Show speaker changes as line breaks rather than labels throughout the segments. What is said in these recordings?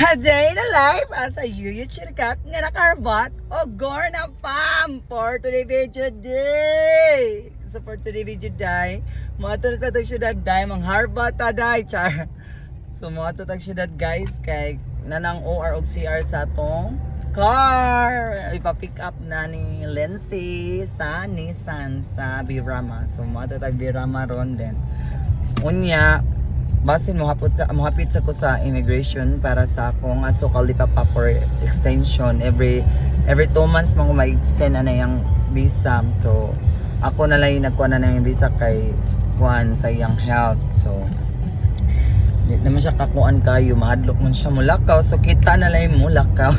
A day in a life as a YouTube nga nakarbot o gore na pam for today video day. So for today video day, mga to sa tag syudad day, mang harbot ta day, char. So mga to tag syudad guys, kay nanang OR og CR sa tong car. Ipa-pick up na ni Lindsay sa Nissan sa Birama. So mga to tag Birama ron din. Unya, basin mohapit sa ko sa immigration para sa akong asukal di pa for extension every 2 months mo ma-extend na yung visa. So ako na lang nagkuha na yung visa kay kuan sa iyang health. So di naman siya kakuan kayo, mahadlok man siya mulakaw, so kita na lang mulakaw.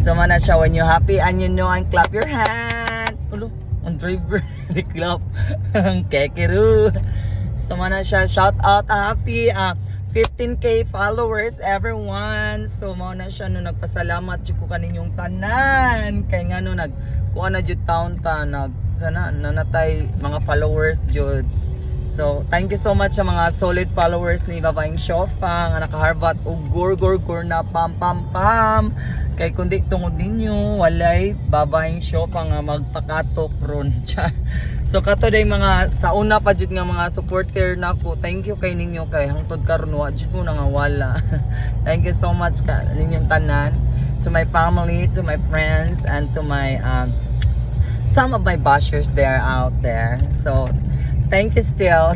So mana siya, when you happy and you know and clap your hands. Ulo on driver di clap ang kekiru. So mana siya, shout out happy 15k followers everyone. So mao na siya no, nagpasalamat jud ko kaninyong tanan kay ngano nagkuha na jud taon ta sana nanatay mga followers jud. So thank you so much sa mga solid followers ni Babaeng Shofa nga nakaharbat og gor na pam kay kundi tungod ninyo walay Babaeng Shofa nga magpakatok ron. So kato day mga sa una pa jud nga mga supporter nako, thank you kay ninyo kay hangtod karon wa jud mo nga wala. Thank you so much ka ninyong tanan, to my family, to my friends, and to my some of my bashers there out there. So thank you still.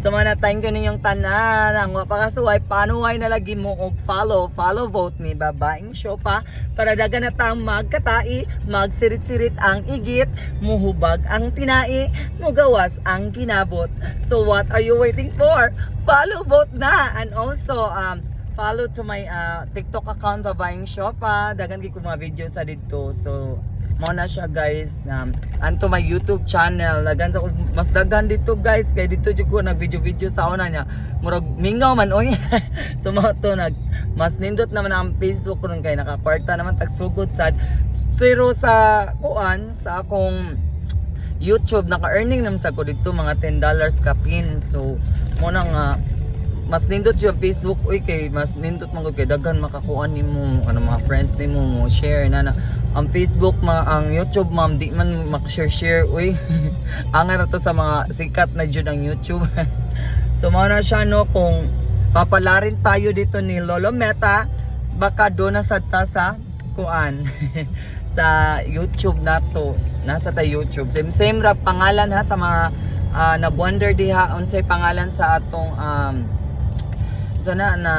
So mana thank you ninyong tanan. Ang wapakasuway panuway na lagi mo og follow vote ni Babaeng Shofa para dagan na tang magkatai, magsirit-sirit ang igit, muhubag ang tinai, mugawas ang kinabot. So what are you waiting for? Follow vote na, and also follow to my TikTok account Babaeng Shofa. Dagan gyud ko mga video sa didto. So mo na siya guys, and to my YouTube channel dagan sa mas dagan dito guys kay dito jud ko nag video sa una niya murag mingaw man oy. So mo to mas nindot naman ang Facebook ko kay nakakwarta naman tagsugod sad zero sa kuan sa akong YouTube, naka-earning naman sa ko dito mga $10 ka pin. So mo na nga mas nindot yung Facebook uy kay mas nindot man kay daghan makakuha nimo ano mga friends nimo mo share na ang Facebook ang YouTube ma'am di man mak-share uy. Angar to sa mga sikat na jud ang YouTube. So mao na siya no, kung papalarin tayo dito ni Lolo Meta baka do na sadta sa kuan sa YouTube nato, nasa ta YouTube same ra pangalan ha sa mga nag-wonder diha unsay pangalan sa atong sana na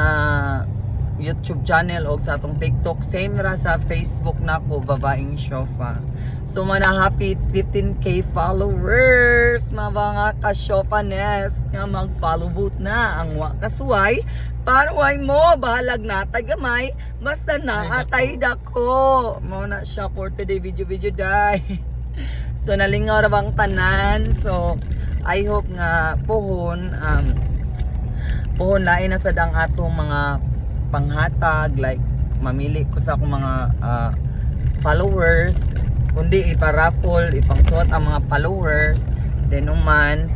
YouTube channel o sa atong TikTok, same ra sa Facebook nako Babaeng Shofa. So mana happy 15k followers mga ka-Shofanes nga mag-follow vote na ang wa kasuway panuway mo bahalag na tagamay basta na atay dako. Mao na siya for today video day. So nalingaw ra bang tanan. So I hope nga pohon lain na sa dang atong mga panghatag, like mamili ko sa akong mga followers kundi iparaffle ipangsuot ang mga followers then naman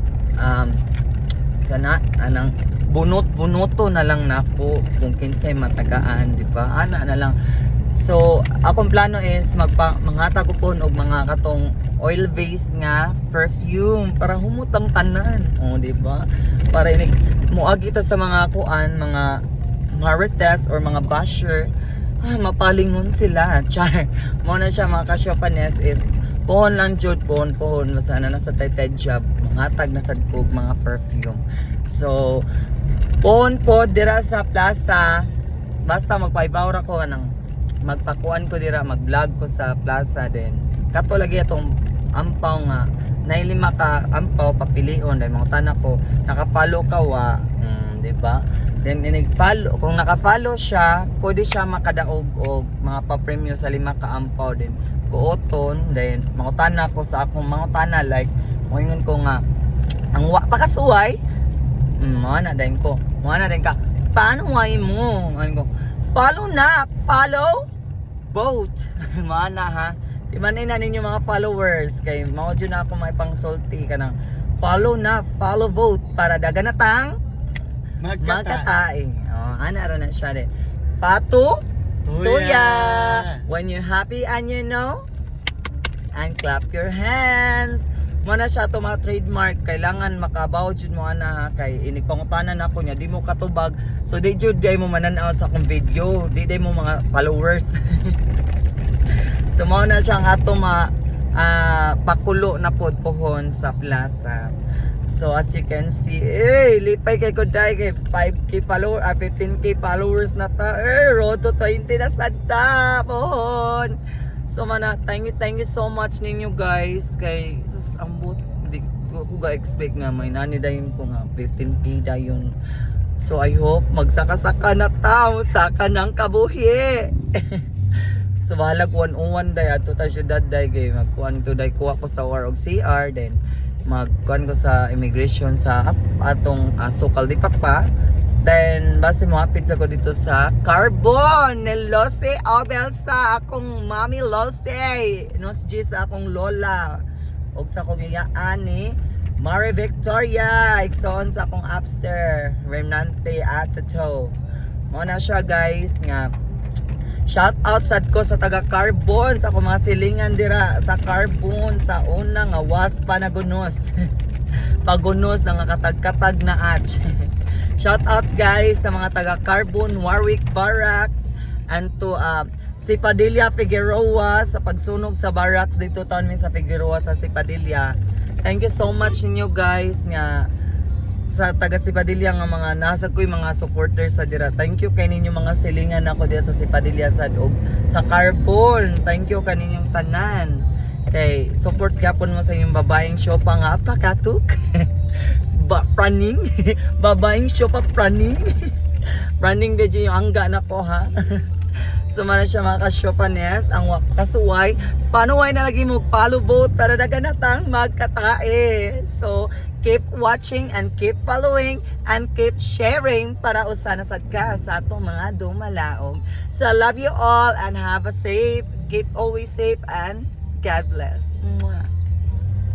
sana anang bunoto na lang nako kung kinsay matagaan, di ba? Ana na lang. So akong plano is manghatag ko pon og mga katong oil base nga perfume para humutang tanan, di ba? Para ini muagi ta sa mga kuan, mga marites or mga basher, mapalingon sila. Char. Mo na siya mga ka-Shofanes is pohon lang jud pohon masana nasa tight job manghatag na sad kog mga perfume. So pohon po dira sa plaza, basta magpaibaw ra ko nang magpakuan ko dira, mag-vlog ko sa plaza din. Kato lagi atong ampaw nga nailima ka ampaw papilion dahil mga tanak ko naka-follow ka wa, di ba? Then follow, kung naka-follow siya pwede siya makadaog og mga pa-premyo sa 5 ka ampaw din kuoton. Then mga tanak ko sa akong mga tanak like moingon ko nga ang wa pa kasuway na din ka paano way mo ano ko follow vote. Mana ha, imanin na ninyo mga followers kay mao jud na ako may pangsulti kanang follow vote para dagan na tang magkatae. Ana ra na siya de. Patu, tuya. When you're happy and you know, and clap your hands. Muna siya to mga trademark, kailangan makabaw jud mo ana ha, kay inipangutanan ako niya, di mo katubag. So di jud di mo mananaw sa akong video, di mo mga followers. So mao na siyang ato pakulo na pod pohon sa plaza. So as you can see, lipay kay ko dai kay 5k followers, 15k followers na ta. Road to 20 na sada pohon. So mana, thank you so much ninyo guys kay sus ambot di ko ga-expect nga may nani dayon ko nga 15k dayon. So I hope magsaka-saka na ta, saka ng kabuhi. So bahala kuan day ato ta syudad day kay magkuan to day kuha ko sa war og CR, then magkuan ko sa immigration sa atong Sokal di Papa. Then, base mo hapit sa ko dito sa Carbon ni Lose Obel sa akong mami Lose. Nos G sa akong lola. Og sa akong iyaan ni Mari Victoria. Iksoon sa akong upster. Remnante Atato. Mo na siya guys nga. Shout out sad ko sa taga Carbon. Sa akong mga silingan dira sa Carbon. Sa una nga was panagunos. Pagunos na nga katag-katag na atch. Shout out guys sa mga taga Carbon, Warwick Barracks, and to si Padilla Figueroa sa pagsunog sa barracks dito taon mi sa Figueroa sa si Padilla. Thank you so much ninyo guys nga sa taga si Padilla nga mga nasa ko'y mga supporters sa dira. Thank you kay ninyo mga silingan ako dira sa si Padilla sa Carbon. Thank you kaninyong tanan. Kay support gyapon mo sa inyong babaeng show pa nga pakatuk. Praning babaeng show pa praning praning gaji yung angga na ko ha. So man siya mga ka-shopanes ang kasuway panuway na lagi mo follow boat para daganatang magkatae. So keep watching and keep following and keep sharing para usana sad ka sa atong mga dumalaog. So I love you all and have a safe, keep always safe and God bless. Mwah.